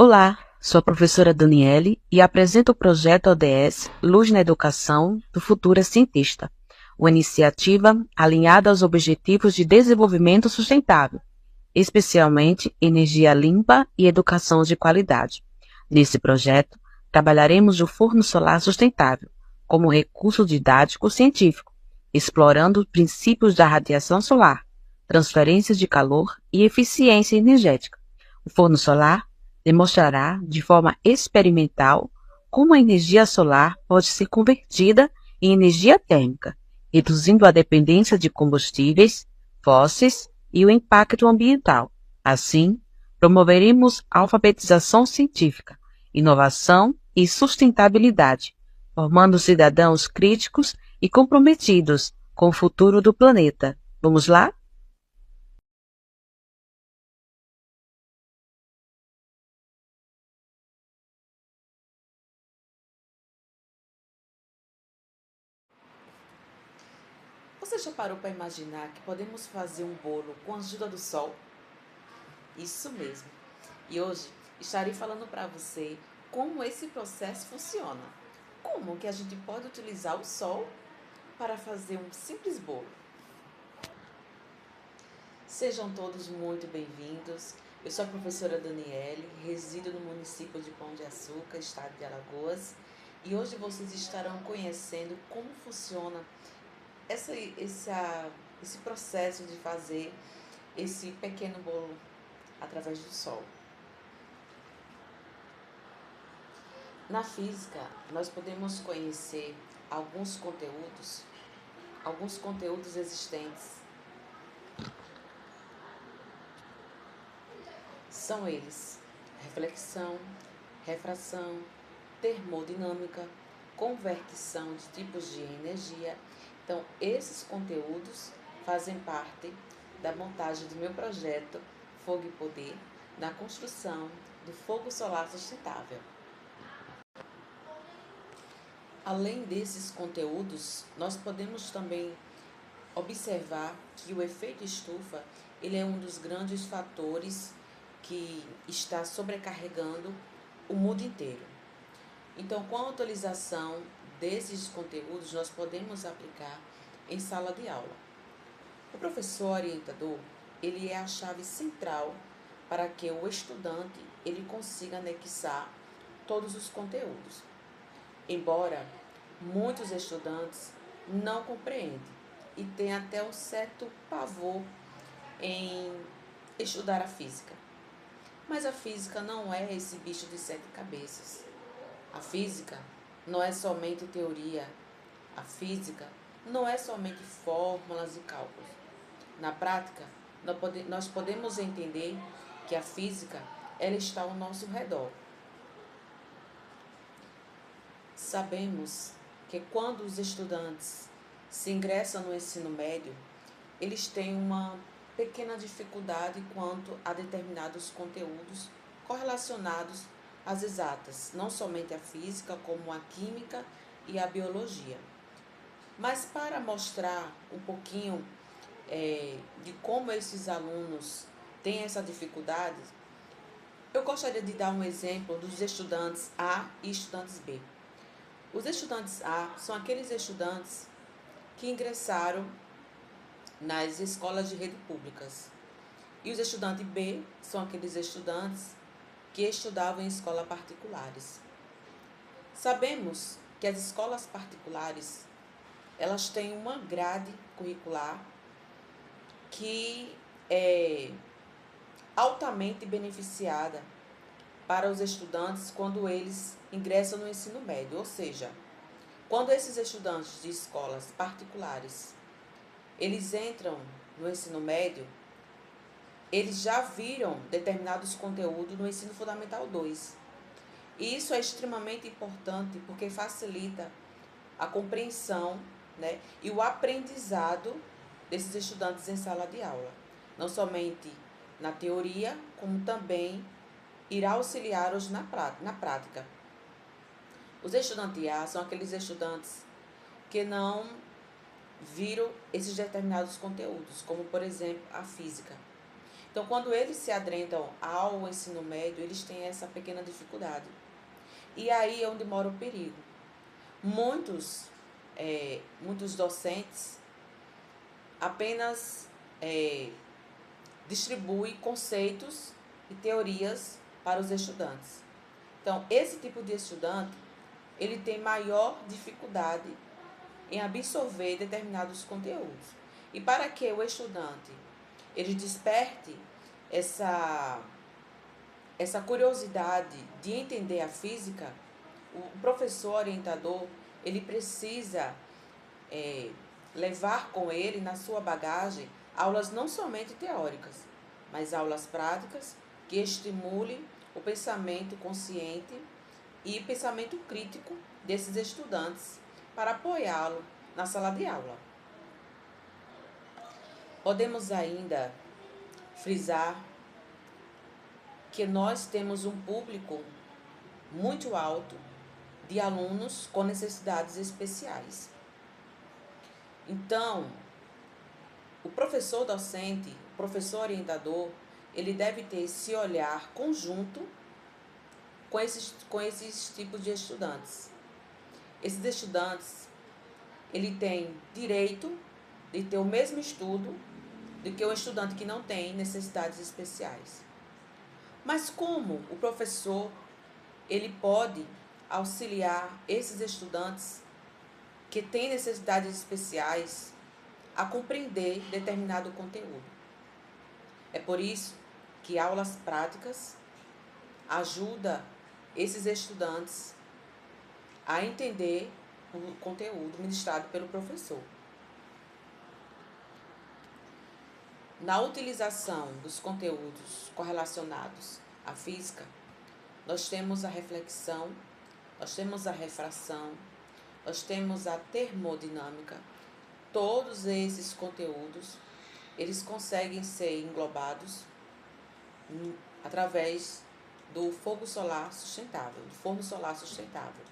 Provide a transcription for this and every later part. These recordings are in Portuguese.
Olá, sou a professora Daniele e apresento o projeto ODS Luz na Educação do Futuro Cientista, uma iniciativa alinhada aos Objetivos de Desenvolvimento Sustentável, especialmente energia limpa e educação de qualidade. Nesse projeto, trabalharemos o forno solar sustentável como recurso didático científico, explorando os princípios da radiação solar, transferência de calor e eficiência energética. O forno solar demonstrará de forma experimental como a energia solar pode ser convertida em energia térmica, reduzindo a dependência de combustíveis fósseis e o impacto ambiental. Assim, promoveremos a alfabetização científica, inovação e sustentabilidade, formando cidadãos críticos e comprometidos com o futuro do planeta. Vamos lá? Você já parou para imaginar que podemos fazer um bolo com a ajuda do sol? Isso mesmo. E hoje estarei falando para você como esse processo funciona. Como que a gente pode utilizar o sol para fazer um simples bolo. Sejam todos muito bem-vindos. Eu sou a professora Daniele, resido no município de Pão de Açúcar, estado de Alagoas, e hoje vocês estarão conhecendo como funciona esse processo de fazer esse pequeno bolo através do sol. Na física, nós podemos conhecer alguns conteúdos existentes. São eles: reflexão, refração, termodinâmica, conversão de tipos de energia. Então, esses conteúdos fazem parte da montagem do meu projeto Fogo e Poder, na construção do fogo solar sustentável. Além desses conteúdos, nós podemos também observar que o efeito estufa ele é um dos grandes fatores que está sobrecarregando o mundo inteiro. Então, com a utilização desses conteúdos, nós podemos aplicar em sala de aula. O professor orientador, ele é a chave central para que o estudante ele consiga anexar todos os conteúdos. Embora muitos estudantes não compreendem e têm até um certo pavor em estudar a física. Mas a física não é esse bicho de 7 cabeças. A física não é somente teoria. A física não é somente fórmulas e cálculos. Na prática, nós podemos entender que a física ela está ao nosso redor. Sabemos que quando os estudantes se ingressam no ensino médio, eles têm uma pequena dificuldade quanto a determinados conteúdos correlacionados às exatas, não somente a física, como a química e a biologia. Mas para mostrar um pouquinho de como esses alunos têm essa dificuldade, eu gostaria de dar um exemplo dos estudantes A e estudantes B. Os estudantes A são aqueles estudantes que ingressaram nas escolas de rede públicas. E os estudantes B são aqueles estudantes que estudavam em escolas particulares. Sabemos que as escolas particulares, elas têm uma grade curricular que é altamente beneficiada para os estudantes quando eles ingressam no ensino médio. Ou seja, quando esses estudantes de escolas particulares eles entram no ensino médio, eles já viram determinados conteúdos no ensino fundamental 2. E isso é extremamente importante porque facilita a compreensão, né, e o aprendizado desses estudantes em sala de aula. Não somente na teoria, como também irá auxiliá-los na prática. Os estudantes A são aqueles estudantes que não viram esses determinados conteúdos, como por exemplo a física. Então, quando eles se adentram ao ensino médio, eles têm essa pequena dificuldade. E aí é onde mora o perigo. Muitos docentes apenas distribuem conceitos e teorias para os estudantes. Então, esse tipo de estudante, ele tem maior dificuldade em absorver determinados conteúdos. E para que o estudante ele desperte essa curiosidade de entender a física, o professor orientador ele precisa levar com ele na sua bagagem aulas não somente teóricas, mas aulas práticas que estimulem o pensamento consciente e pensamento crítico desses estudantes para apoiá-lo na sala de aula. Podemos ainda frisar que nós temos um público muito alto de alunos com necessidades especiais. Então, o professor docente, o professor orientador, ele deve ter esse olhar conjunto com esses tipos de estudantes. Esses estudantes, ele tem direito de ter o mesmo estudo do que o estudante que não tem necessidades especiais. Mas como o professor ele pode auxiliar esses estudantes que têm necessidades especiais a compreender determinado conteúdo? É por isso que aulas práticas ajudam esses estudantes a entender o conteúdo ministrado pelo professor. Na utilização dos conteúdos correlacionados à física, nós temos a reflexão, nós temos a refração, nós temos a termodinâmica. Todos esses conteúdos, eles conseguem ser englobados através do fogo solar sustentável, do forno solar sustentável.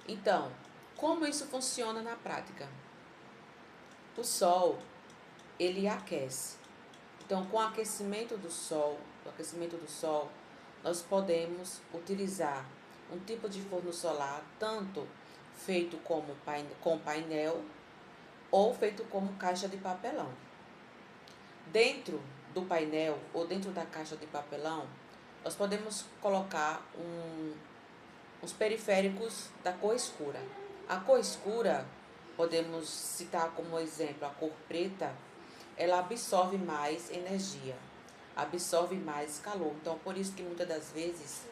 Então, como isso funciona na prática? O Sol, ele aquece. Então, com o aquecimento do Sol, nós podemos utilizar um tipo de forno solar, tanto feito com painel ou feito como caixa de papelão. Dentro do painel ou dentro da caixa de papelão, nós podemos colocar os periféricos da cor escura. A cor escura, podemos citar como exemplo a cor preta, ela absorve mais energia, absorve mais calor. Então, por isso que muitas das vezes,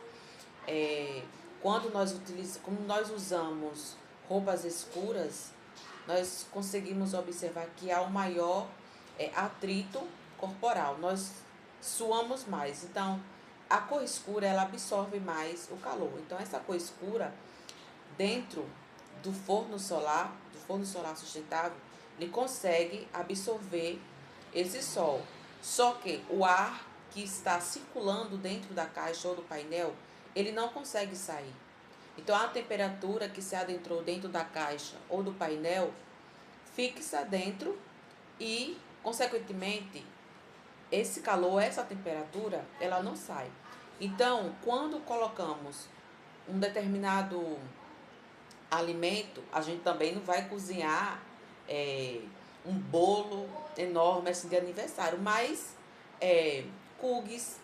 quando nós usamos roupas escuras, nós conseguimos observar que há um maior atrito corporal, nós suamos mais. Então, a cor escura, ela absorve mais o calor. Então, essa cor escura, dentro do forno solar sustentável, ele consegue absorver esse sol. Só que o ar que está circulando dentro da caixa ou do painel, ele não consegue sair. Então, a temperatura que se adentrou dentro da caixa ou do painel fixa dentro e, consequentemente, esse calor, essa temperatura, ela não sai. Então, quando colocamos um determinado alimento, a gente também não vai cozinhar um bolo enorme assim de aniversário, mas cookies,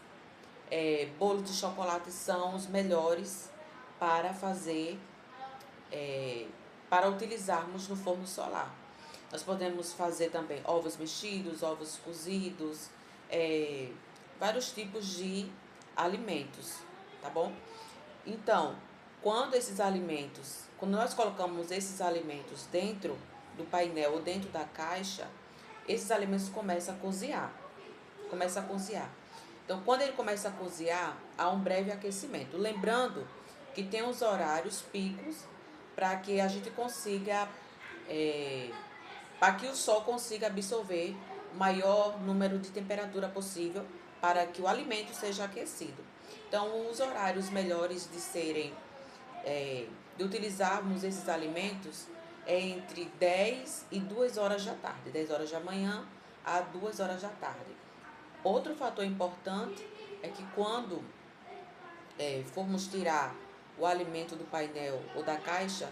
bolo de chocolate são os melhores para fazer, para utilizarmos no forno solar. Nós podemos fazer também ovos mexidos, ovos cozidos, vários tipos de alimentos, tá bom? Então, quando nós colocamos esses alimentos dentro do painel ou dentro da caixa, esses alimentos começam a cozinhar. Então, quando ele começa a cozinhar, há um breve aquecimento. Lembrando que tem os horários picos para que a gente consiga, para que o sol consiga absorver o maior número de temperatura possível para que o alimento seja aquecido. Então, os horários melhores de utilizarmos esses alimentos é entre 10 e 2 horas da tarde, 10 horas da manhã a 2 horas da tarde. Outro fator importante é que quando formos tirar o alimento do painel ou da caixa,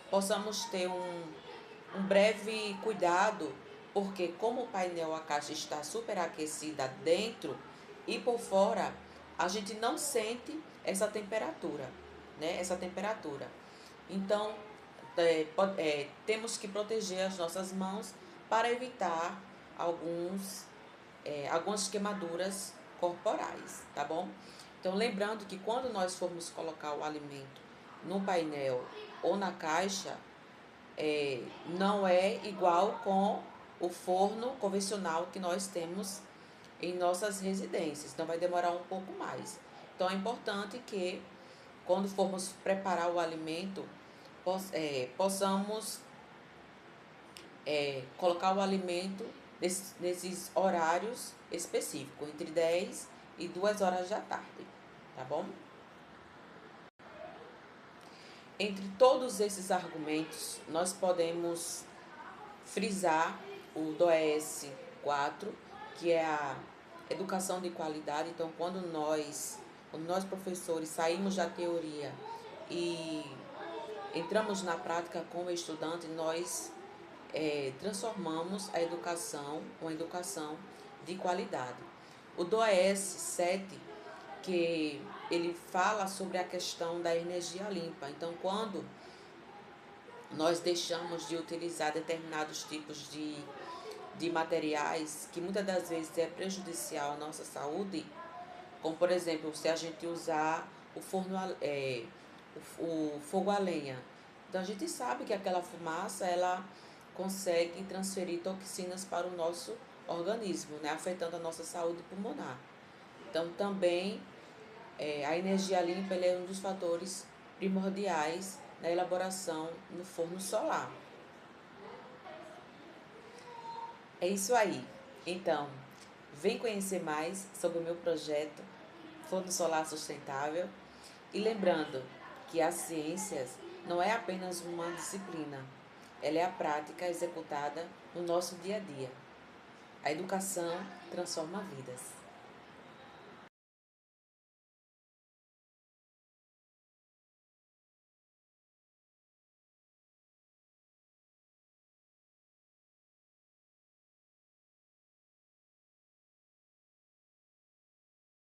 possamos ter um breve cuidado, porque como o painel, a caixa está superaquecida dentro e por fora, a gente não sente essa temperatura, né? Essa temperatura. Então, temos que proteger as nossas mãos para evitar algumas queimaduras corporais, tá bom? Então, lembrando que quando nós formos colocar o alimento no painel ou na caixa, não é igual com o forno convencional que nós temos em nossas residências. Então, vai demorar um pouco mais. Então, é importante que, quando formos preparar o alimento, possamos colocar o alimento nesses horários específicos, entre 10 e 2 horas da tarde, tá bom? Entre todos esses argumentos, nós podemos frisar o DOES 4, que é a educação de qualidade. Então, quando nós professores saímos da teoria e entramos na prática com o estudante, nós transformamos a educação, uma educação de qualidade. O DOES 7, que ele fala sobre a questão da energia limpa. Então, quando nós deixamos de utilizar determinados tipos de materiais que muitas das vezes é prejudicial à nossa saúde, como por exemplo, se a gente usar o fogo a lenha. Então a gente sabe que aquela fumaça ela consegue transferir toxinas para o nosso organismo, né, afetando a nossa saúde pulmonar. Então também a energia limpa ele é um dos fatores primordiais na elaboração no forno solar. É isso aí. Então, vem conhecer mais sobre o meu projeto Forno Solar Sustentável. E lembrando que as ciências não é apenas uma disciplina, ela é a prática executada no nosso dia a dia. A educação transforma vidas.